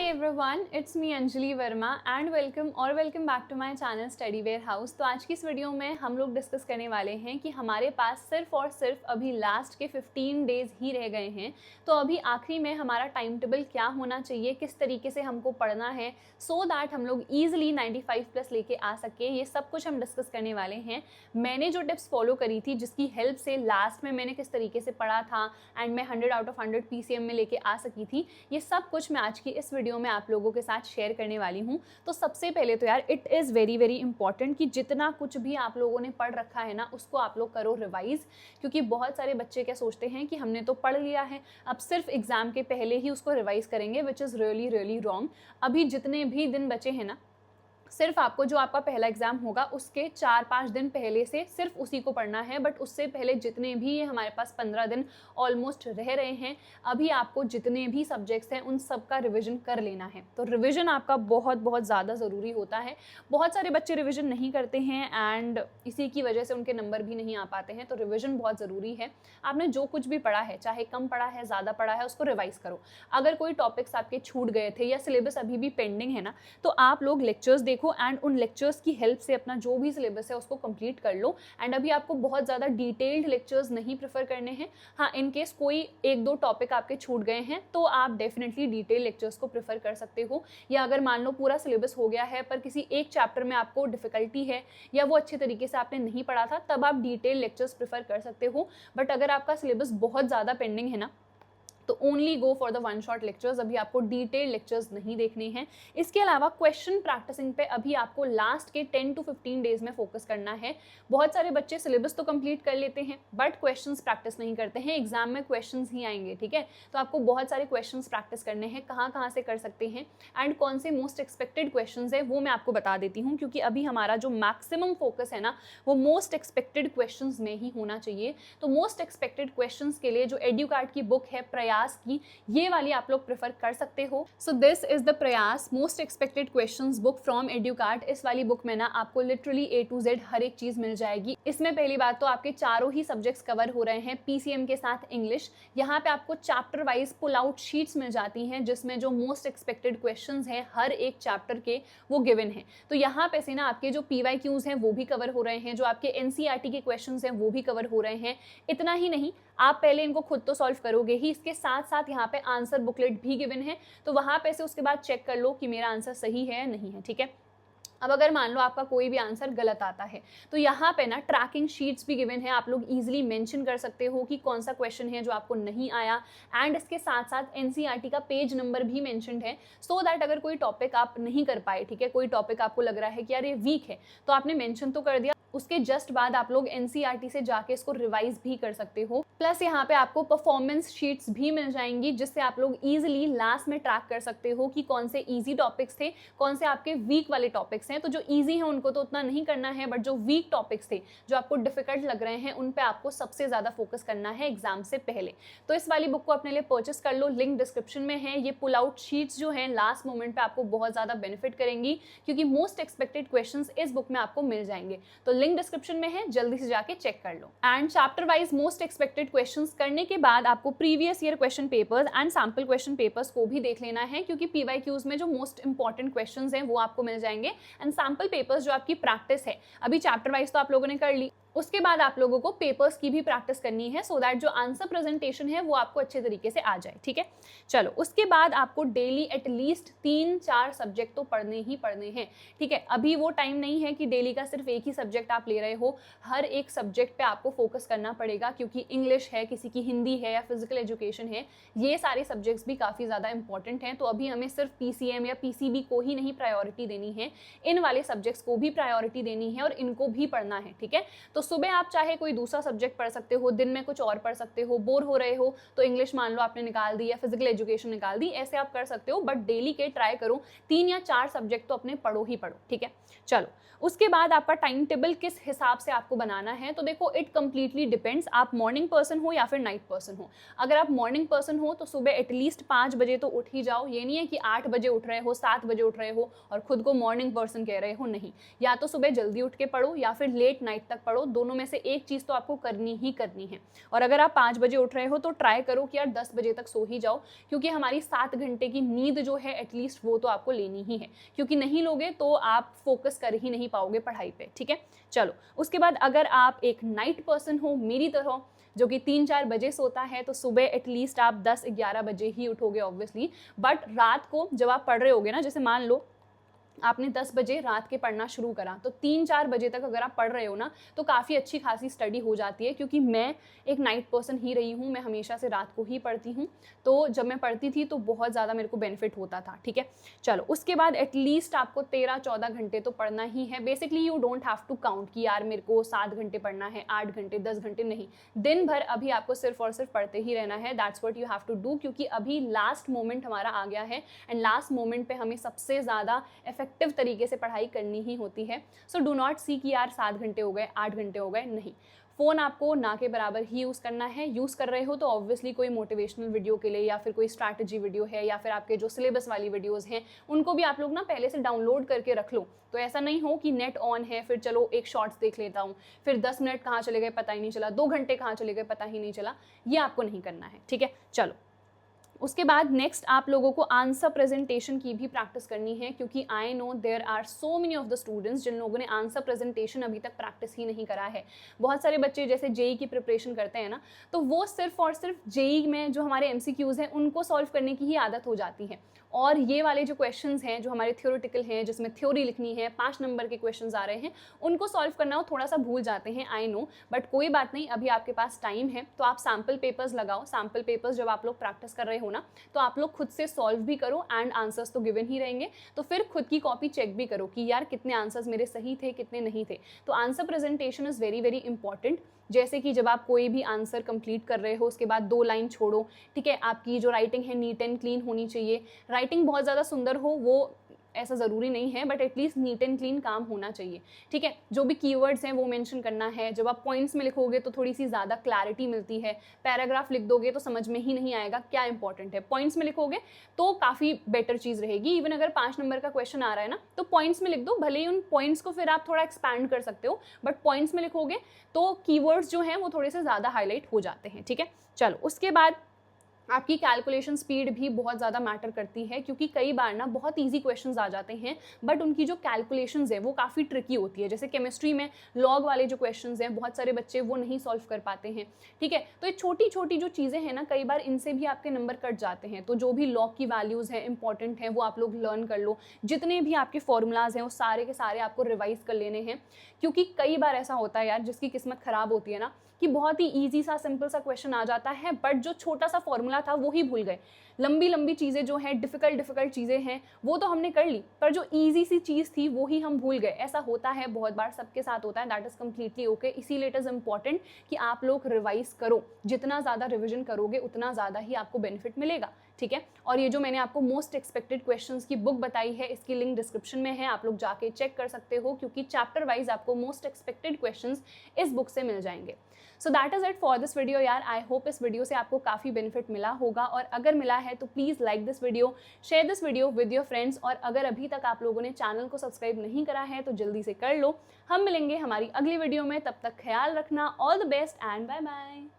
everyone, it's me Anjali Verma and welcome back to my channel Study Warehouse. तो आज की इस वीडियो में हम लोग डिस्कस करने वाले हैं कि हमारे पास सिर्फ और सिर्फ अभी लास्ट के 15 डेज़ ही रह गए हैं। तो अभी आखिरी में हमारा टाइम टेबल क्या होना चाहिए, किस तरीके से हमको पढ़ना है सो दैट हम लोग ईजिली 95 प्लस लेके आ सके, ये सब कुछ हम डिस्कस करने वाले हैं। मैंने जो टिप्स फॉलो करी थी, जिसकी हेल्प से लास्ट में मैंने किस तरीके से पढ़ा था एंड मैं 100 आउट ऑफ 100 PCM में लेके आ सकी थी, ये सब कुछ मैं आज की इस वीडियो में आप लोगों के साथ शेयर करने वाली हूँ। तो सबसे पहले तो यार it is very very important कि जितना कुछ भी आप लोगों ने पढ़ रखा है ना, उसको आप लोग करो रिवाइज। क्योंकि बहुत सारे बच्चे क्या सोचते हैं कि हमने तो पढ़ लिया है, अब सिर्फ एग्जाम के पहले ही उसको रिवाइज करेंगे, which is really really wrong. अभी जितने भी दिन बचे हैं ना, सिर्फ आपको जो आपका पहला एग्जाम होगा उसके 4-5 दिन पहले से सिर्फ उसी को पढ़ना है। बट उससे पहले जितने भी हमारे पास 15 दिन ऑलमोस्ट रह रहे हैं, अभी आपको जितने भी सब्जेक्ट्स हैं उन सब का रिविजन कर लेना है। तो रिविजन आपका बहुत बहुत ज़्यादा ज़रूरी होता है। बहुत सारे बच्चे रिविजन नहीं करते हैं एंड इसी की वजह से उनके नंबर भी नहीं आ पाते हैं। तो रिविजन बहुत ज़रूरी है। आपने जो कुछ भी पढ़ा है, चाहे कम पढ़ा है ज़्यादा पढ़ा है, उसको रिवाइज़ करो। अगर कोई टॉपिक्स आपके छूट गए थे या सिलेबस अभी भी पेंडिंग है ना, तो आप लोग लेक्चर्स देखो एंड उन लेक्चर्स की हेल्प से अपना जो भी सिलेबस है उसको कंप्लीट कर लो। एंड अभी आपको बहुत ज़्यादा डिटेल्ड लेक्चर्स नहीं प्रेफर करने हैं। हाँ, इन केस कोई एक दो टॉपिक आपके छूट गए हैं तो आप डेफिनेटली डिटेल लेक्चर्स को प्रेफर कर सकते हो। या अगर मान लो पूरा सिलेबस हो गया है पर किसी एक चैप्टर में आपको डिफिकल्टी है या वो अच्छे तरीके से आपने नहीं पढ़ा था, तब आप डिटेल लेक्चर्स प्रेफर कर सकते हो। बट अगर आपका सिलेबस बहुत ज़्यादा पेंडिंग है ना, तो only go for the one shot lectures. अभी आपको डिटेल लेक्चर्स नहीं देखने हैं। इसके अलावा क्वेश्चन प्रैक्टिसिंग पे अभी आपको लास्ट के 10 to 15 डेज में फोकस करना है। बहुत सारे बच्चे सिलेबस तो कंप्लीट कर लेते हैं बट क्वेश्चंस प्रैक्टिस नहीं करते हैं। एग्जाम में क्वेश्चंस ही आएंगे, ठीक है। तो आपको बहुत सारे क्वेश्चंस प्रैक्टिस करने हैं। कहाँ से कर सकते हैं एंड कौन से मोस्ट एक्सपेक्टेड क्वेश्चन है वो मैं आपको बता देती हूँ। क्योंकि अभी हमारा जो मैक्सिमम फोकस है ना, वो मोस्ट एक्सपेक्टेड क्वेश्चन में ही होना चाहिए। तो मोस्ट एक्सपेक्टेड क्वेश्चन के लिए जो एड्यूकार्ट की बुक है प्रयास की, ये वाली आप लोग प्रेफर कर सकते हो। So this is the Prayas most expected questions book from Educart. इस वाली बुक में ना आपको लिटरली A to Z हर एक चीज मिल जाएगी। इसमें पहली बात तो आपके चारों ही सब्जेक्ट्स कवर हो रहे हैं, PCM के साथ इंग्लिश। यहाँ पे आपको chapter wise pull out sheets मिल जाती हैं जिसमें जो मोस्ट एक्सपेक्टेड क्वेश्चंस हैं हर एक चैप्टर के, वो गिवन है। तो यहाँ पे से ना आपके जो PYQs हैं वो भी कवर हो रहे हैं, जो आपके NCERT के क्वेश्चंस हैं वो भी कवर हो रहे हैं। इतना ही नहीं, आप पहले इनको खुद तो सॉल्व करोगे ही, इसके साथ साथ यहाँ पे आंसर बुकलेट भी गिवन है। तो वहां पे से उसके बाद चेक कर लो कि मेरा आंसर सही है या नहीं है, ठीक है। अब अगर मान लो आपका कोई भी आंसर गलत आता है तो यहाँ पे ना ट्रैकिंग शीट्स भी गिवन है। आप लोग इजीली मेंशन कर सकते हो कि कौन सा क्वेश्चन है जो आपको नहीं आया। एंड इसके साथ साथ NCERT का पेज नंबर भी मेंशनड है, सो दैट अगर कोई टॉपिक आप नहीं कर पाए, ठीक है, कोई टॉपिक आपको लग रहा है कि यार ये वीक है, तो आपने मेंशन तो कर दिया, उसके जस्ट बाद आप लोग NCERT से जाके इसको रिवाइज भी कर सकते हो। प्लस यहाँ पे आपको परफॉर्मेंस शीट्स भी मिल जाएंगी जिससे आप लोग इजीली लास्ट में ट्रैक कर सकते हो कि कौन से इजी टॉपिक्स थे, कौन से आपके वीक वाले टॉपिक्स हैं। तो जो इजी है उनको तो उतना नहीं करना है, बट जो वीक टॉपिक्स थे, जो आपको डिफिकल्ट लग रहे हैं, उन पे आपको सबसे ज़्यादा फोकस करना है एग्जाम से पहले। तो इस वाली बुक को अपने लिए परचेस कर लो, लिंक डिस्क्रिप्शन में है। ये पुल आउट शीट्स जो हैं लास्ट मोमेंट पे आपको बहुत ज़्यादा बेनिफिट करेंगी क्योंकि मोस्ट एक्सपेक्टेड क्वेश्चंस इस बुक में आपको मिल जाएंगे। तो लिंक डिस्क्रिप्शन में है, जल्दी से जाके चेक कर लो। And chapter wise most expected questions करने के बाद आपको previous year question papers and sample question papers को भी देख लेना है, क्योंकि PYQs में जो मोस्ट इंपॉर्टेंट क्वेश्चंस हैं वो आपको मिल जाएंगे। एंड सैम्पल पेपर्स जो आपकी प्रैक्टिस है, अभी चैप्टर वाइज तो आप लोगों ने कर ली, उसके बाद आप लोगों को पेपर्स की भी प्रैक्टिस करनी है सो दैट जो आंसर प्रेजेंटेशन है वो आपको अच्छे तरीके से आ जाए, ठीक है। चलो, उसके बाद आपको डेली एटलीस्ट 3-4 सब्जेक्ट तो पढ़ने ही पढ़ने हैं, ठीक है। अभी वो टाइम नहीं है कि डेली का सिर्फ एक ही सब्जेक्ट आप ले रहे हो। हर एक सब्जेक्ट पे आपको फोकस करना पड़ेगा, क्योंकि इंग्लिश है, किसी की हिंदी है या फिजिकल एजुकेशन है, ये सारे सब्जेक्ट्स भी काफ़ी ज़्यादा इंपॉर्टेंट हैं। तो अभी हमें सिर्फ PCM या PCB को ही नहीं प्रायोरिटी देनी है, इन वाले सब्जेक्ट्स को भी प्रायोरिटी देनी है और इनको भी पढ़ना है, ठीक है। तो सुबह आप चाहे कोई दूसरा सब्जेक्ट पढ़ सकते हो, दिन में कुछ और पढ़ सकते हो, बोर हो रहे हो तो इंग्लिश मान लो आपने निकाल दी या फिजिकल एजुकेशन निकाल दी, ऐसे आप कर सकते हो। बट डेली के ट्राई करो 3 या 4 सब्जेक्ट तो अपने पढ़ो ही पढ़ो, ठीक है। चलो, उसके बाद आपका टाइम टेबल किस हिसाब से आपको बनाना है, तो देखो इट कंप्लीटली डिपेंड्स, आप मॉर्निंग पर्सन हो या फिर नाइट पर्सन हो। अगर आप मॉर्निंग पर्सन हो तो सुबह एटलीस्ट 5 बजे तो उठ ही जाओ। ये नहीं है कि 8 बजे उठ रहे हो, 7 बजे उठ रहे हो और खुद को मॉर्निंग पर्सन कह रहे हो, नहीं। या तो सुबह जल्दी उठ के पढ़ो या फिर लेट नाइट तक पढ़ो, दोनों में से एक चीज़ तो आपको करनी ही करनी है। और अगर आप 5 बजे उठ रहे हो तो ट्राई करो कि यार 10 बजे तक सो ही जाओ, क्योंकि हमारी 7 घंटे की नींद जो है एटलीस्ट वो तो आपको लेनी ही है, क्योंकि नहीं लोगे तो आप फोकस कर ही नहीं पाओगे पढ़ाई पे, ठीक है। चलो, उसके बाद अगर आप एक नाइट पर्सन हो मेरी तरह, जो कि 3-4 बजे सोता है, तो सुबह एटलीस्ट आप 10-11 बजे ही उठोगे ऑब्वियसली। बट रात को जब आप पढ़ रहे होगे ना, जैसे मान लो आपने 10 बजे रात के पढ़ना शुरू करा, तो 3-4 बजे तक अगर आप पढ़ रहे हो ना, तो काफ़ी अच्छी खासी स्टडी हो जाती है, क्योंकि मैं एक नाइट पर्सन ही रही हूँ, मैं हमेशा से रात को ही पढ़ती हूँ। तो जब मैं पढ़ती थी तो बहुत ज़्यादा मेरे को बेनिफिट होता था, ठीक है। चलो, उसके बाद एटलीस्ट आपको 13-14 घंटे तो पढ़ना ही है। Basically you don't have to count कि यार मेरे को 7 घंटे पढ़ना है, 8 घंटे, 10 घंटे, नहीं। दिन भर अभी आपको सिर्फ और सिर्फ पढ़ते ही रहना है। That's what you have to do, क्योंकि अभी लास्ट मोमेंट हमारा आ गया है, एंड लास्ट मोमेंट पे हमें सबसे ज़्यादा इफेक्टिव तरीके से पढ़ाई करनी ही होती है। सो डू नॉट सी कि यार 7 घंटे हो गए, 8 घंटे हो गए, नहीं। फ़ोन आपको ना के बराबर ही यूज़ करना है। यूज़ कर रहे हो तो ऑब्वियसली कोई मोटिवेशनल वीडियो के लिए, या फिर कोई स्ट्रैटेजी वीडियो है, या फिर आपके जो सिलेबस वाली वीडियोस हैं, उनको भी आप लोग ना पहले से डाउनलोड करके रख लो। तो ऐसा नहीं हो कि नेट ऑन है, फिर चलो एक शॉर्ट्स देख लेता हूँ, फिर 10 मिनट कहाँ चले गए पता ही नहीं चला, 2 घंटे कहाँ चले गए पता ही नहीं चला। ये आपको नहीं करना है, ठीक है। चलो, उसके बाद नेक्स्ट आप लोगों को आंसर प्रेजेंटेशन की भी प्रैक्टिस करनी है, क्योंकि I know there are so many of the students जिन लोगों ने आंसर प्रेजेंटेशन अभी तक प्रैक्टिस ही नहीं करा है। बहुत सारे बच्चे जैसे जेई की प्रिपरेशन करते हैं ना, तो वो सिर्फ और सिर्फ जेई में जो हमारे एमसीक्यूज हैं उनको सॉल्व करने की ही आदत हो जाती है, और ये वाले जो क्वेश्चंस हैं जो हमारे थ्योरेटिकल हैं, जिसमें थ्योरी लिखनी है, 5 नंबर के क्वेश्चंस आ रहे हैं, उनको सॉल्व करना वो थोड़ा सा भूल जाते हैं, आई नो। बट कोई बात नहीं, अभी आपके पास टाइम है, तो आप सैम्पल पेपर्स लगाओ। सैम्पल पेपर्स जब आप लोग प्रैक्टिस कर रहे हो ना, तो आप लोग खुद से सॉल्व भी करो, एंड आंसर्स तो गिवन ही रहेंगे, तो फिर खुद की कॉपी चेक भी करो कि यार कितने आंसर्स मेरे सही थे, कितने नहीं थे। तो answer presentation is very very important. जैसे कि जब आप कोई भी आंसर कंप्लीट कर रहे हो, उसके बाद 2 लाइन छोड़ो, ठीक है। आपकी जो राइटिंग है नीट एंड क्लीन होनी चाहिए। राइटिंग बहुत ज़्यादा सुंदर हो वो ऐसा ज़रूरी नहीं है, but at least neat and clean काम होना चाहिए, ठीक है। जो भी कीवर्ड्स हैं वो मेंशन करना है। जब आप पॉइंट्स में लिखोगे तो थोड़ी सी ज़्यादा क्लैरिटी मिलती है। पैराग्राफ लिख दोगे तो समझ में ही नहीं आएगा क्या इंपॉर्टेंट है। पॉइंट्स में लिखोगे तो काफ़ी बेटर चीज़ रहेगी। इवन अगर 5 नंबर का क्वेश्चन आ रहा है ना, तो पॉइंट्स में लिख दो, भले ही उन पॉइंट्स को फिर आप थोड़ा एक्सपैंड कर सकते हो, बट पॉइंट्स में लिखोगे तो कीवर्ड्स जो हैं वो थोड़े से ज़्यादा हाईलाइट हो जाते हैं, ठीक है। चलो, उसके बाद आपकी कैलकुलेशन स्पीड भी बहुत ज़्यादा मैटर करती है, क्योंकि कई बार ना बहुत इजी क्वेश्चंस आ जाते हैं, बट उनकी जो कैलकुलेशंस है वो काफ़ी ट्रिकी होती है। जैसे केमिस्ट्री में लॉग वाले जो क्वेश्चंस हैं, बहुत सारे बच्चे वो नहीं सॉल्व कर पाते हैं, ठीक है। तो ये छोटी छोटी जो चीज़ें हैं ना, कई बार इनसे भी आपके नंबर कट जाते हैं। तो जो भी लॉग की वैल्यूज़ हैं इंपॉर्टेंट हैं, वो आप लोग लर्न कर लो। जितने भी आपके फॉर्मूलाज हैं वो सारे के सारे आपको रिवाइज कर लेने हैं, क्योंकि कई बार ऐसा होता है यार, जिसकी किस्मत ख़राब होती है ना, कि बहुत ही ईजी सा सिंपल सा क्वेश्चन आ जाता है, बट जो छोटा सा फॉर्मूला था वो ही भूल गए। लंबी लंबी चीज़ें जो हैं, डिफ़िकल्ट चीज़ें हैं, वो तो हमने कर ली, पर जो ईजी सी चीज़ थी वो ही हम भूल गए। ऐसा होता है बहुत बार, सबके साथ होता है, दैट इज़ कम्प्लीटली ओके। इसीलिए इट इज़ इम्पॉर्टेंट कि आप लोग रिवाइज करो। जितना ज़्यादा रिविजन करोगे उतना ज़्यादा ही आपको बेनिफिट मिलेगा, ठीक है। और ये जो मैंने आपको मोस्ट एक्सपेक्टेड क्वेश्चंस की बुक बताई है, इसकी लिंक डिस्क्रिप्शन में है, आप लोग जाके चेक कर सकते हो, क्योंकि चैप्टर वाइज आपको मोस्ट एक्सपेक्टेड क्वेश्चंस इस बुक से मिल जाएंगे। So that is it for this video यार। आई होप इस वीडियो से आपको काफ़ी बेनिफिट मिला होगा, और अगर मिला है तो please like this video, share this video with your friends, और अगर अभी तक आप लोगों ने चैनल को सब्सक्राइब नहीं करा है तो जल्दी से कर लो। हम मिलेंगे हमारी अगली वीडियो में, तब तक ख्याल रखना। All the best and bye bye.